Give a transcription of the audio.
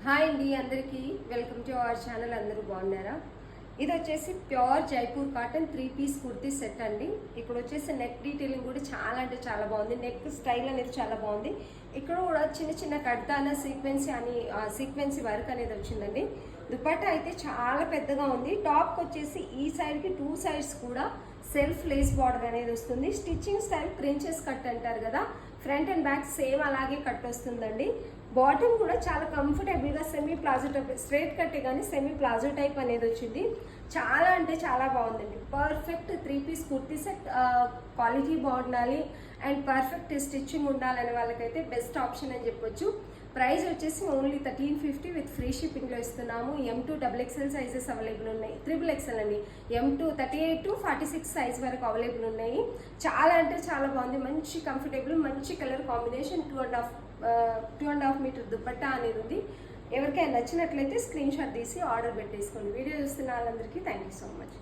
Hi అండి అందరికీ welcome to our channel. అందరూ బాగున్నారా? ఇది వచ్చేసి pure Jaipur cotton three piece kurti set అండి. ఇక్కడ వచ్చేసి నెక్ డీటెయిలింగ్ కూడా చాలా అంటే చాలా బాగుంది. నెక్ స్టైల్ అనేది చాలా బాగుంది. ఇక్కడ కూడా చిన్న చిన్న కడ్దాన సీక్వెన్సీ వర్క్ అనేది వచ్చిందండి. దుపట్టా అయితే చాలా పెద్దగా ఉంది. టాప్కి వచ్చేసి ఈ సైడ్కి 2 సైడ్స్ కూడా సెల్ఫ్ లేస్ బార్డర్ అనేది వస్తుంది. స్టిచ్చింగ్ స్టైల్ ప్రిన్సెస్ కట్ అంటారు కదా, ఫ్రంట్ అండ్ బ్యాక్ సేమ్ అలాగే కట్ వస్తుందండి. బాటమ్ కూడా చాలా కంఫర్టబుల్గా సెమీ ప్లాజో టైప్, స్ట్రైట్ కట్టే కానీ సెమీ ప్లాజో టైప్ అనేది వచ్చింది. చాలా అంటే చాలా బాగుందండి. Perfect three piece kurti set. Quality బాగుండాలి అండ్ పర్ఫెక్ట్ స్టిచ్చింగ్ ఉండాలనే వాళ్ళకైతే బెస్ట్ ఆప్షన్ అని చెప్పొచ్చు. ప్రైస్ వచ్చేసి ఓన్లీ 1350 విత్ ఫ్రీ షిప్పింగ్లో ఇస్తున్నాము. M2 XXL సైజెస్ అవైలబుల్ ఉన్నాయి. XXL అండి. M2 38 to 46 సైజ్ వరకు అవైలబుల్ ఉన్నాయి. చాలా అంటే చాలా బాగుంది. మంచి కంఫర్టబుల్, మంచి కలర్ కాంబినేషన్. 2.5 మీటర్ దుపట్టా అనేది ఉంది. ఎవరికైనా నచ్చినట్లయితే స్క్రీన్ షాట్ తీసి ఆర్డర్ పెట్టేసుకోండి. వీడియో చూస్తున్న వాళ్ళందరికీ థ్యాంక్ యూ సో మచ్.